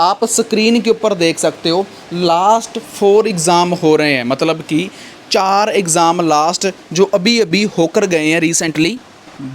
आप स्क्रीन के ऊपर देख सकते हो लास्ट 4 एग्ज़ाम हो रहे हैं, मतलब कि 4 एग्ज़ाम लास्ट जो अभी अभी होकर गए हैं रिसेंटली।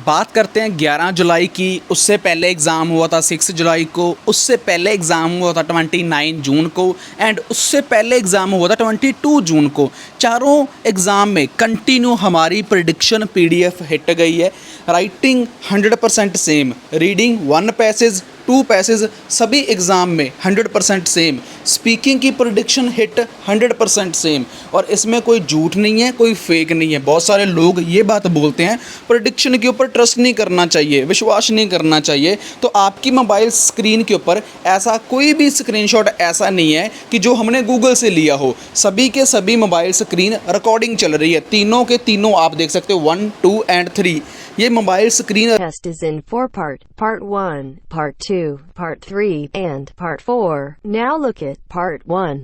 बात करते हैं 11 जुलाई की, उससे पहले एग्ज़ाम हुआ था 6 जुलाई को, उससे पहले एग्ज़ाम हुआ था 29 जून को, एंड उससे पहले एग्ज़ाम हुआ था 22 जून को। चारों एग्ज़ाम में कंटिन्यू हमारी प्रिडिक्शन पीडीएफ हिट गई है। Writing 100% same, reading 1 passage 2 passage सभी एग्ज़ाम में 100% सेम, स्पीकिंग की प्रिडिक्शन हिट 100% सेम, और इसमें कोई झूठ नहीं है, कोई फेक नहीं है। बहुत सारे लोग ये बात बोलते हैं प्रिडिक्शन के ऊपर ट्रस्ट नहीं करना चाहिए, विश्वास नहीं करना चाहिए। तो आपकी मोबाइल स्क्रीन के ऊपर ऐसा कोई भी स्क्रीनशॉट ऐसा नहीं है कि जो हमने गूगल से लिया हो। सभी के सभी मोबाइल स्क्रीन रिकॉर्डिंग चल रही है, तीनों के तीनों आप देख सकते हो 1, 2 एंड 3। ये mobile screen Test is in 4 part 1, part 2, part 3, and part 4. Now look at part 1.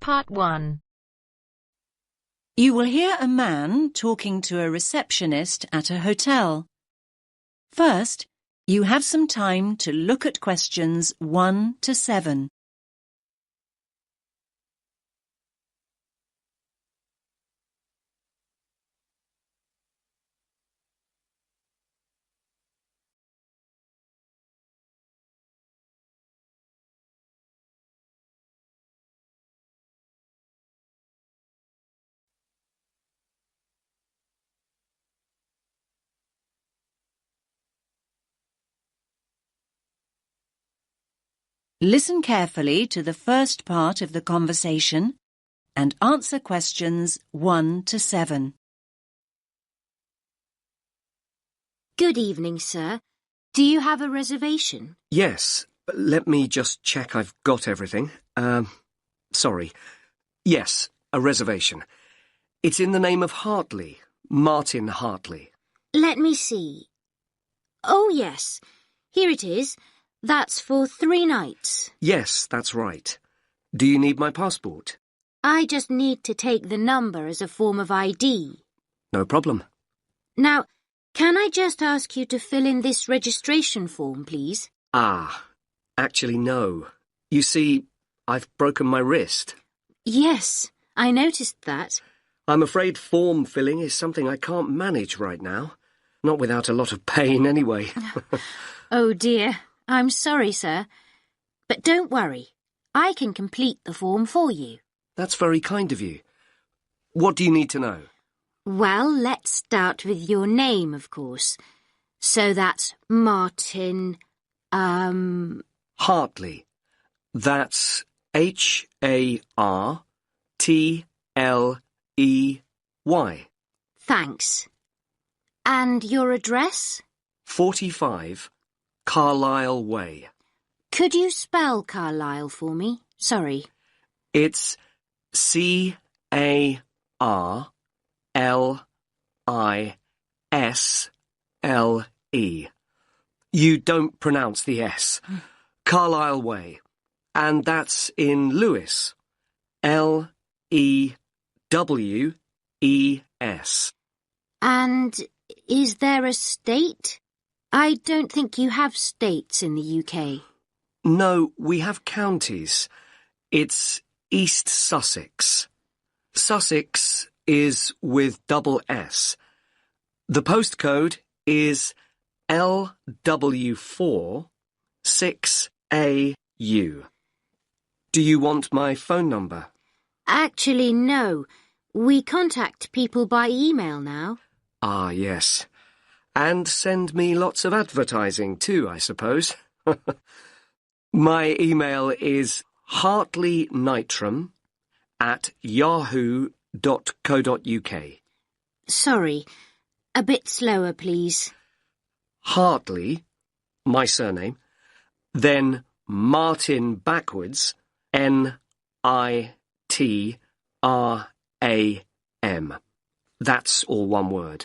Part 1. You will hear a man talking to a receptionist at a hotel. First, you have some time to look at questions 1 to 7. Listen carefully to the first part of the conversation and answer questions 1 to 7. Good evening, sir. Do you have a reservation? Yes, let me just check I've got everything. Sorry. Yes, a reservation. It's in the name of Hartley, Martin Hartley. Let me see. Oh, yes. Here it is. That's for 3 nights. Yes, that's right. Do you need my passport? I just need to take the number as a form of ID. No problem. Now, can I just ask you to fill in this registration form, please? Actually, no. You see, I've broken my wrist. Yes, I noticed that. I'm afraid form filling is something I can't manage right now. Not without a lot of pain, anyway. Oh, dear. I'm sorry, sir. But don't worry. I can complete the form for you. That's very kind of you. What do you need to know? Well, let's start with your name, of course. So that's Martin, Hartley. That's Hartley. Thanks. And your address? 45 Carlisle Way. Could you spell Carlisle for me? Sorry. It's Carlisle. You don't pronounce the S. Carlisle Way. And that's in Lewes. Lewes. And is there a state? I don't think you have states in the UK. No, we have counties. It's East Sussex. Sussex is with double S. The postcode is LW4 6AU. Do you want my phone number? Actually, no. We contact people by email now. Ah, yes. And send me lots of advertising too, I suppose. My email is hartleynitram@yahoo.co.uk. Sorry. A bit slower, please. Hartley, my surname, then Martin backwards, NITRAM. That's all one word.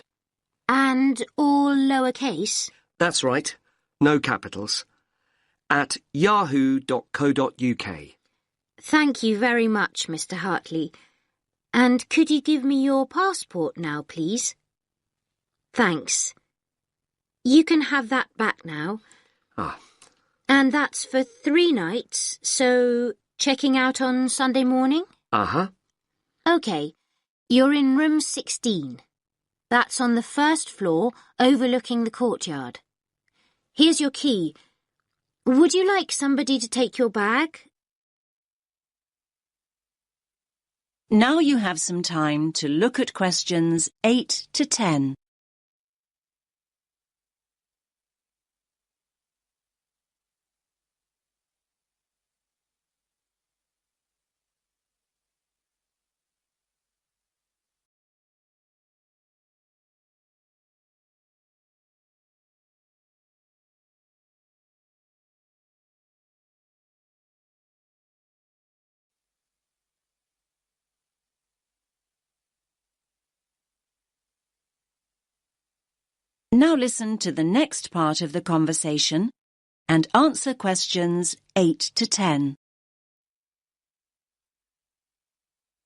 And all lowercase? That's right. No capitals. @yahoo.co.uk. Thank you very much, Mr. Hartley. And could you give me your passport now, please? Thanks. You can have that back now. And that's for 3 nights, so checking out on Sunday morning? Uh-huh. OK, you're in room 16. That's on the first floor, overlooking the courtyard. Here's your key. Would you like somebody to take your bag? Now you have some time to look at questions 8 to 10. Now listen to the next part of the conversation and answer questions 8 to 10.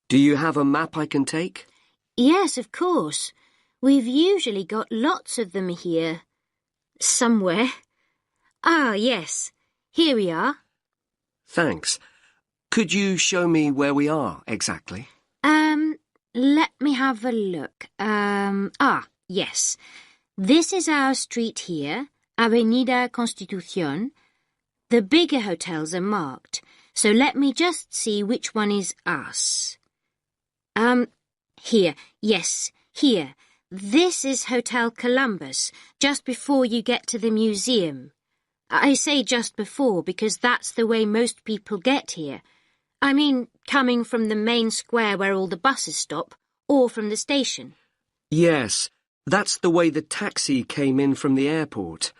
Do you have a map I can take? Yes, of course. We've usually got lots of them here. Somewhere. Ah, yes. Here we are. Thanks. Could you show me where we are exactly? Let me have a look. Yes. This is our street here, Avenida Constitución. The bigger hotels are marked, so let me just see which one is us. Here. Yes, here. This is Hotel Columbus, just before you get to the museum. I say just before because that's the way most people get here. I mean, coming from the main square where all the buses stop, or from the station. Yes, that's the way the taxi came in from the airport.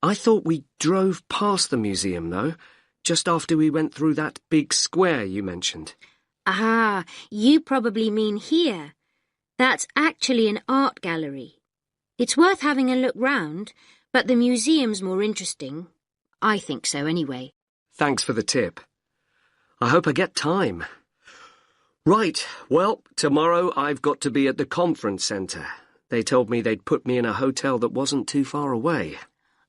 I thought we drove past the museum, though, just after we went through that big square you mentioned. Ah, you probably mean here. That's actually an art gallery. It's worth having a look round, but the museum's more interesting. I think so anyway. Thanks for the tip. I hope I get time. Right, well, tomorrow I've got to be at the conference centre. They told me they'd put me in a hotel that wasn't too far away.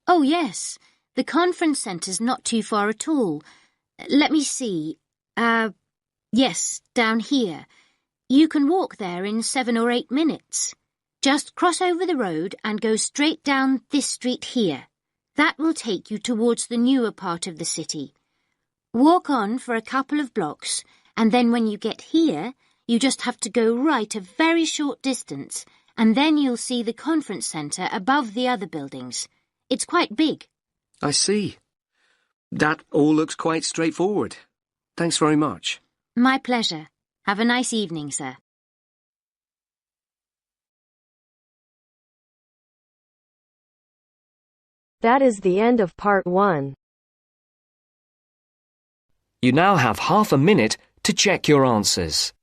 Oh, yes. The conference centre's not too far at all. Let me see. Yes, down here. You can walk there in 7 or 8 minutes. Just cross over the road and go straight down this street here. That will take you towards the newer part of the city. Walk on for a couple of blocks, and then when you get here, you just have to go right a very short distance, and then you'll see the conference centre above the other buildings. It's quite big. I see. That all looks quite straightforward. Thanks very much. My pleasure. Have a nice evening, sir. That is the end of part 1. You now have half a minute to check your answers.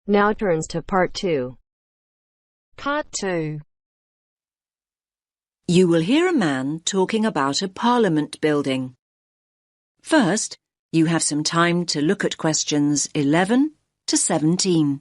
Now turns to part 2. Part 2. You will hear a man talking about a parliament building. First, you have some time to look at questions 11 to 17.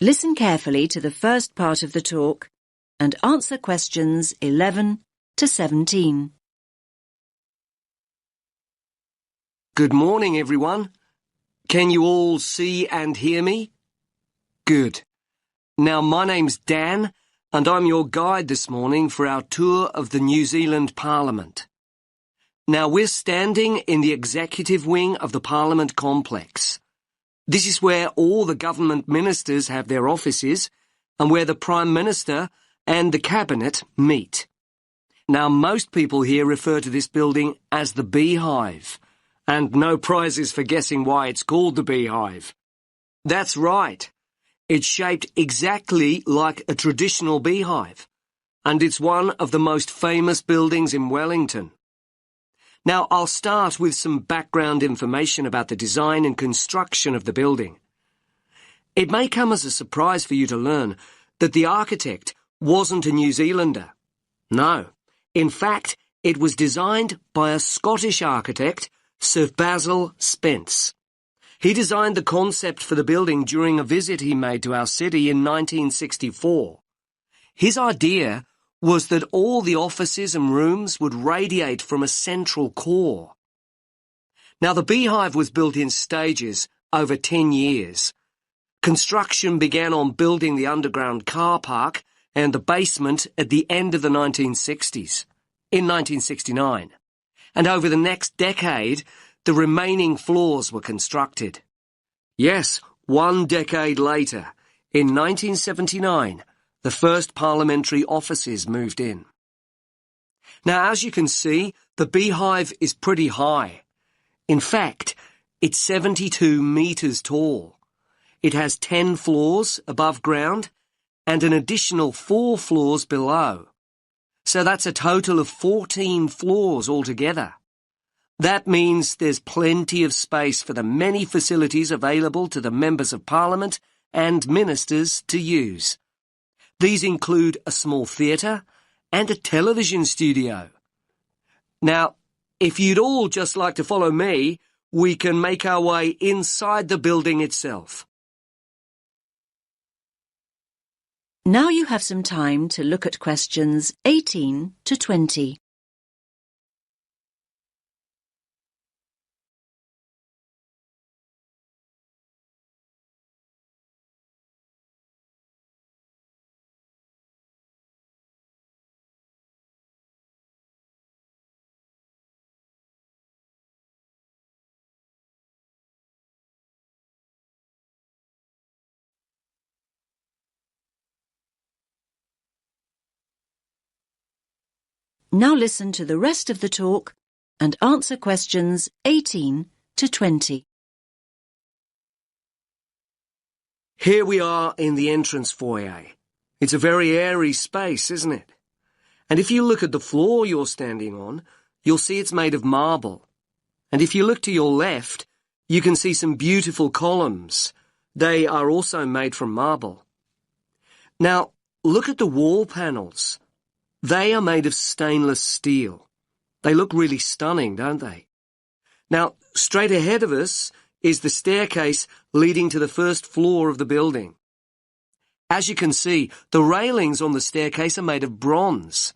Listen carefully to the first part of the talk and answer questions 11 to 17. Good morning, everyone. Can you all see and hear me? Good. Now, my name's Dan, and I'm your guide this morning for our tour of the New Zealand Parliament. Now we're standing in the executive wing of the Parliament complex. This is where all the government ministers have their offices and where the Prime Minister and the Cabinet meet. Now most people here refer to this building as the Beehive, and no prizes for guessing why it's called the Beehive. That's right. It's shaped exactly like a traditional beehive, and it's one of the most famous buildings in Wellington. Now, I'll start with some background information about the design and construction of the building. It may come as a surprise for you to learn that the architect wasn't a New Zealander. No. In fact, it was designed by a Scottish architect, Sir Basil Spence. He designed the concept for the building during a visit he made to our city in 1964. His idea was that all the offices and rooms would radiate from a central core. Now, the Beehive was built in stages over 10 years. Construction began on building the underground car park and the basement at the end of the 1960s, in 1969. And over the next decade, the remaining floors were constructed. Yes, 1 decade later, in 1979, the first parliamentary offices moved in. Now, as you can see, the Beehive is pretty high. In fact, it's 72 metres tall. It has 10 floors above ground and an additional 4 floors below. So that's a total of 14 floors altogether. That means there's plenty of space for the many facilities available to the members of Parliament and ministers to use. These include a small theatre and a television studio. Now, if you'd all just like to follow me, we can make our way inside the building itself. Now you have some time to look at questions 18 to 20. Now listen to the rest of the talk and answer questions 18 to 20. Here we are in the entrance foyer. It's a very airy space, isn't it? And if you look at the floor you're standing on, you'll see it's made of marble. And if you look to your left, you can see some beautiful columns. They are also made from marble. Now, look at the wall panels. They are made of stainless steel. They look really stunning, don't they? Now, straight ahead of us is the staircase leading to the first floor of the building. As you can see, the railings on the staircase are made of bronze.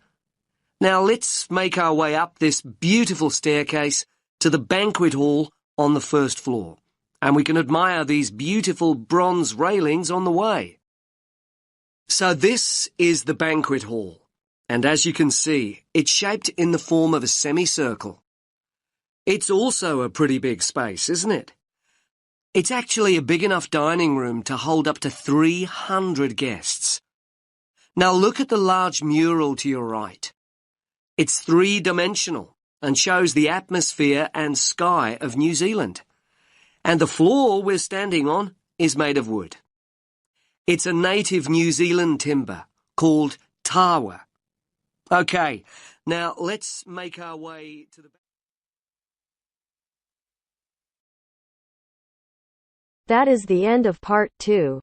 Now, let's make our way up this beautiful staircase to the banquet hall on the first floor, and we can admire these beautiful bronze railings on the way. So this is the banquet hall. And as you can see, it's shaped in the form of a semicircle. It's also a pretty big space, isn't it? It's actually a big enough dining room to hold up to 300 guests. Now look at the large mural to your right. It's 3-dimensional and shows the atmosphere and sky of New Zealand. And the floor we're standing on is made of wood. It's a native New Zealand timber called tawa. Okay, now let's make our way to the... That is the end of part 2.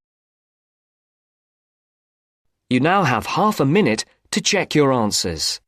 You now have half a minute to check your answers.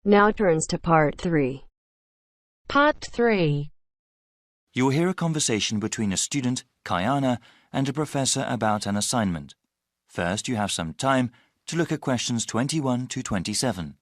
Now turns to Part 3. Part 3. You will hear a conversation between a student, Kayana, and a professor about an assignment. First, you have some time to look at questions 21 to 27.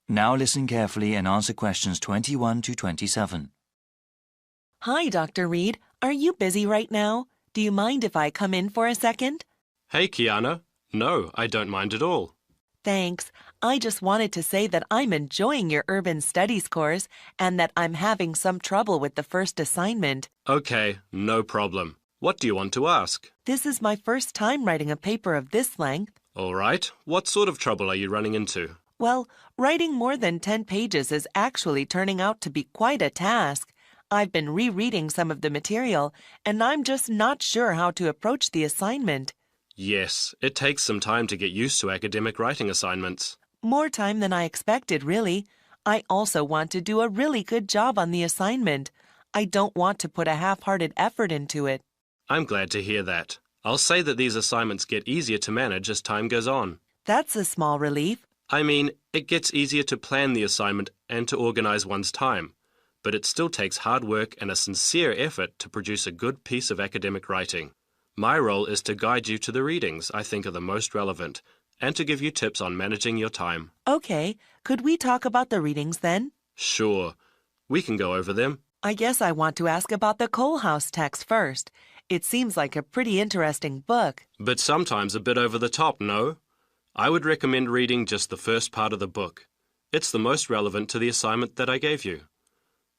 Now listen carefully and answer questions 21 to 27. Hi, Dr. Reed. Are you busy right now? Do you mind if I come in for a second? Hey, Kiana. No, I don't mind at all. Thanks. I just wanted to say that I'm enjoying your urban studies course and that I'm having some trouble with the first assignment. Okay, no problem. What do you want to ask? This is my first time writing a paper of this length. All right. What sort of trouble are you running into? Well, writing more than 10 pages is actually turning out to be quite a task. I've been rereading some of the material, and I'm just not sure how to approach the assignment. Yes, it takes some time to get used to academic writing assignments. More time than I expected, really. I also want to do a really good job on the assignment. I don't want to put a half-hearted effort into it. I'm glad to hear that. I'll say that these assignments get easier to manage as time goes on. That's a small relief. I mean, it gets easier to plan the assignment and to organize one's time, but it still takes hard work and a sincere effort to produce a good piece of academic writing. My role is to guide you to the readings I think are the most relevant and to give you tips on managing your time. Okay, could we talk about the readings then? Sure, we can go over them. I guess I want to ask about the Coal House text first. It seems like a pretty interesting book. But sometimes a bit over the top, no? I would recommend reading just the first part of the book. It's the most relevant to the assignment that I gave you.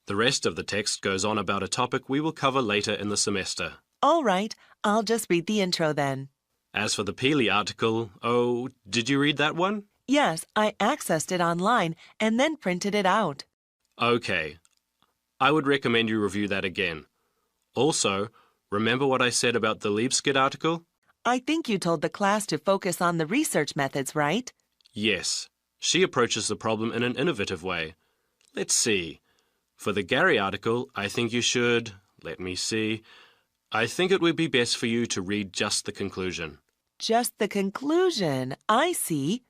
The rest of the text goes on about a topic we will cover later in the semester. All right, I'll just read the intro then. As for the Peely article, oh, did you read that one? Yes, I accessed it online and then printed it out. Okay. I would recommend you review that again. Also, remember what I said about the Liebskid article? I think you told the class to focus on the research methods, right? Yes. She approaches the problem in an innovative way. Let's see. For the Gary article, I think you should... Let me see. I think it would be best for you to read just the conclusion. Just the conclusion. I see.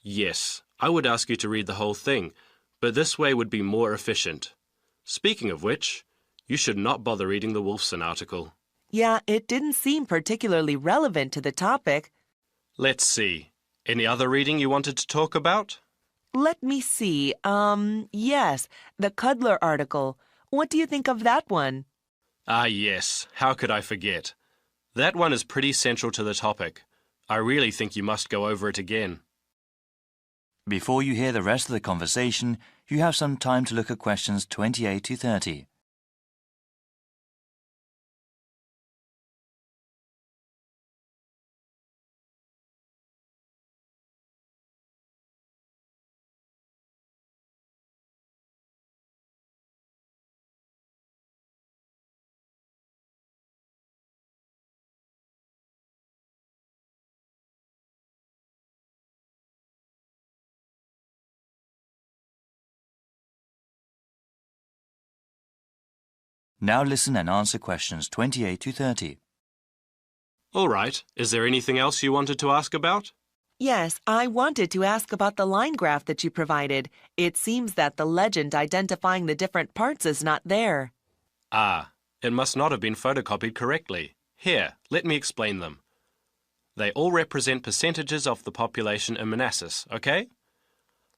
Yes, I would ask you to read the whole thing, but this way would be more efficient. Speaking of which, you should not bother reading the Wolfson article. Yeah, it didn't seem particularly relevant to the topic. Let's see. Any other reading you wanted to talk about? Let me see. Yes, the Cudler article. What do you think of that one? Ah, yes. How could I forget? That one is pretty central to the topic. I really think you must go over it again. Before you hear the rest of the conversation, you have some time to look at questions 28 to 30. Now listen and answer questions 28 to 30. All right. Is there anything else you wanted to ask about? Yes, I wanted to ask about the line graph that you provided. It seems that the legend identifying the different parts is not there. Ah, it must not have been photocopied correctly. Here, let me explain them. They all represent percentages of the population in Manassas, okay?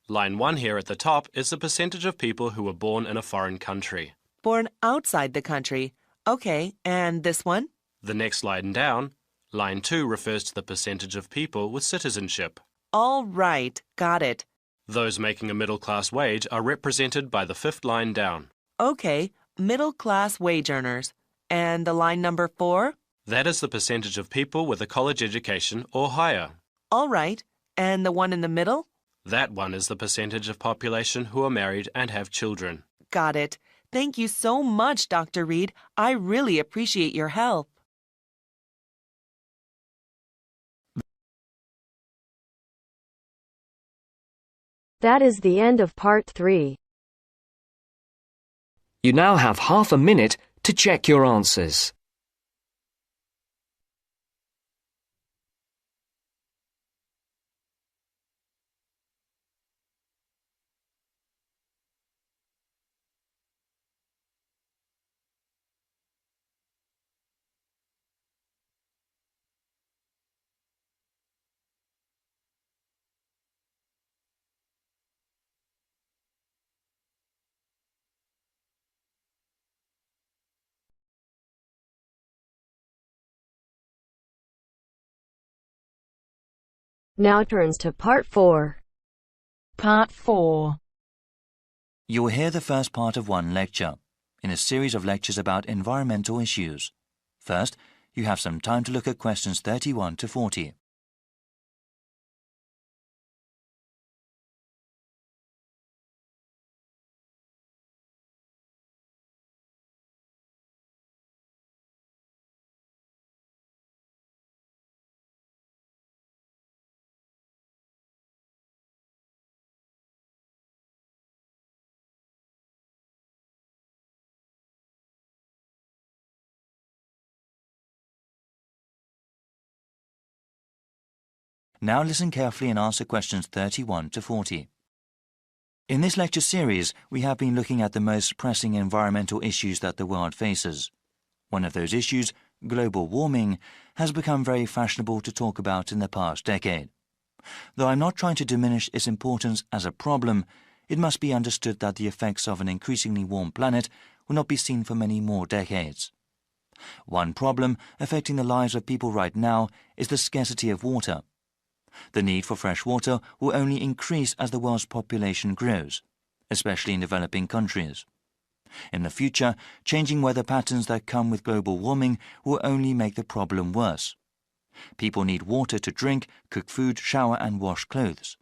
Line 1 here at the top is the percentage of people who were born in a foreign country. Born outside the country. Okay, and this one? The next line down, line 2 refers to the percentage of people with citizenship. All right, got it. Those making a middle-class wage are represented by the 5th line down. Okay, middle-class wage earners. And the line number 4? That is the percentage of people with a college education or higher. All right, and the one in the middle? That one is the percentage of population who are married and have children. Got it. Thank you so much, Dr. Reed. I really appreciate your help. That is the end of part 3. You now have half a minute to check your answers. Now turns to part 4. Part 4. You'll hear the first part of one lecture, in a series of lectures about environmental issues. First, you have some time to look at questions 31 to 40. Now listen carefully and answer questions 31 to 40. In this lecture series, we have been looking at the most pressing environmental issues that the world faces. One of those issues, global warming, has become very fashionable to talk about in the past decade. Though I'm not trying to diminish its importance as a problem, it must be understood that the effects of an increasingly warm planet will not be seen for many more decades. One problem affecting the lives of people right now is the scarcity of water. The need for fresh water will only increase as the world's population grows, especially in developing countries. In the future, changing weather patterns that come with global warming will only make the problem worse. People need water to drink, cook food, shower and wash clothes.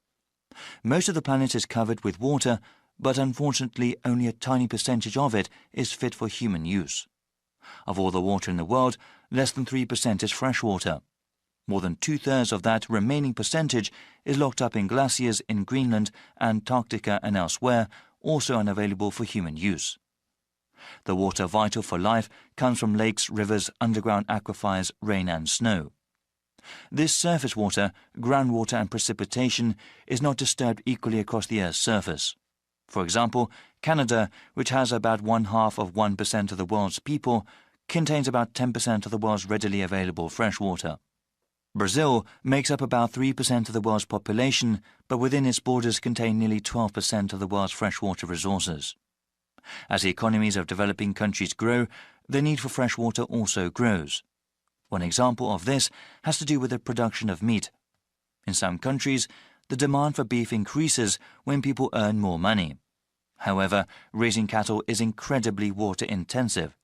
Most of the planet is covered with water, but unfortunately only a tiny percentage of it is fit for human use. Of all the water in the world, less than 3% is fresh water. More than 2/3 of that remaining percentage is locked up in glaciers in Greenland, Antarctica and elsewhere, also unavailable for human use. The water vital for life comes from lakes, rivers, underground aquifers, rain and snow. This surface water, groundwater and precipitation is not disturbed equally across the Earth's surface. For example, Canada, which has about 0.5% of the world's people, contains about 10% of the world's readily available fresh water. Brazil makes up about 3% of the world's population, but within its borders contain nearly 12% of the world's freshwater resources. As the economies of developing countries grow, the need for fresh water also grows. One example of this has to do with the production of meat. In some countries, the demand for beef increases when people earn more money. However, raising cattle is incredibly water-intensive,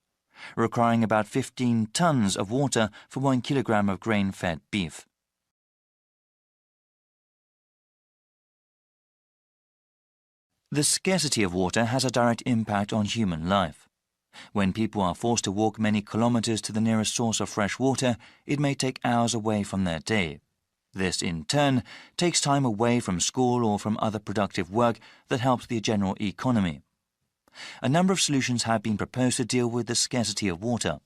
requiring about 15 tons of water for 1 kilogram of grain-fed beef. The scarcity of water has a direct impact on human life. When people are forced to walk many kilometers to the nearest source of fresh water, it may take hours away from their day. This, in turn, takes time away from school or from other productive work that helps the general economy. A number of solutions have been proposed to deal with the scarcity of water.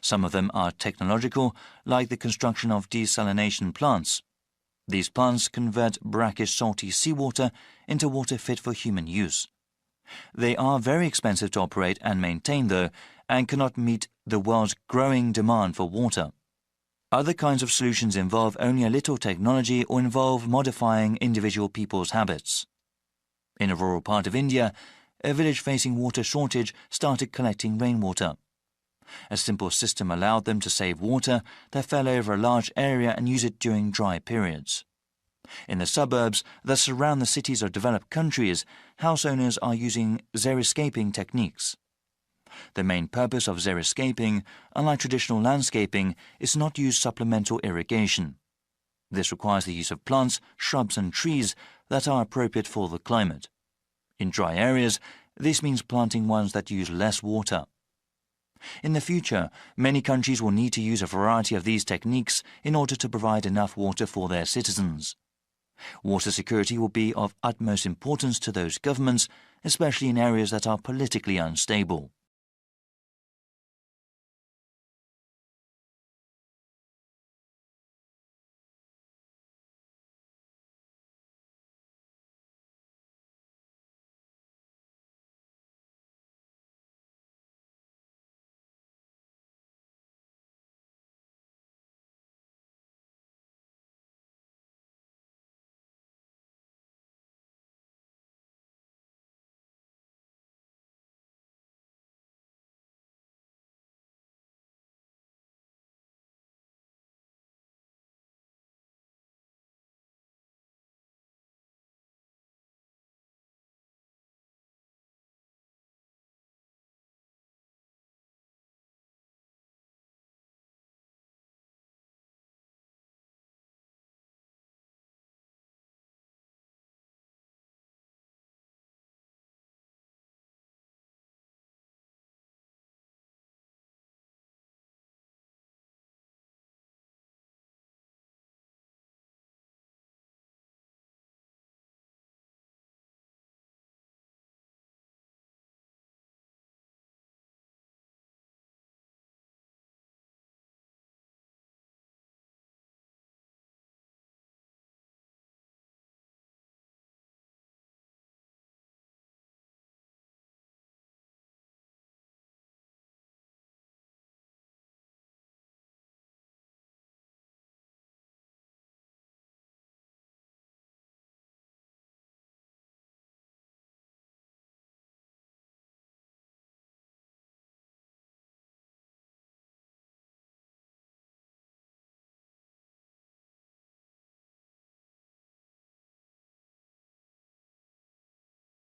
Some of them are technological, like the construction of desalination plants. These plants convert brackish salty seawater into water fit for human use. They are very expensive to operate and maintain, though, and cannot meet the world's growing demand for water. Other kinds of solutions involve only a little technology or involve modifying individual people's habits. In a rural part of India, a village facing water shortage started collecting rainwater. A simple system allowed them to save water that fell over a large area and use it during dry periods. In the suburbs that surround the cities of developed countries, house owners are using xeriscaping techniques. The main purpose of xeriscaping, unlike traditional landscaping, is not to use supplemental irrigation. This requires the use of plants, shrubs and trees that are appropriate for the climate. In dry areas, this means planting ones that use less water. In the future, many countries will need to use a variety of these techniques in order to provide enough water for their citizens. Water security will be of utmost importance to those governments, especially in areas that are politically unstable.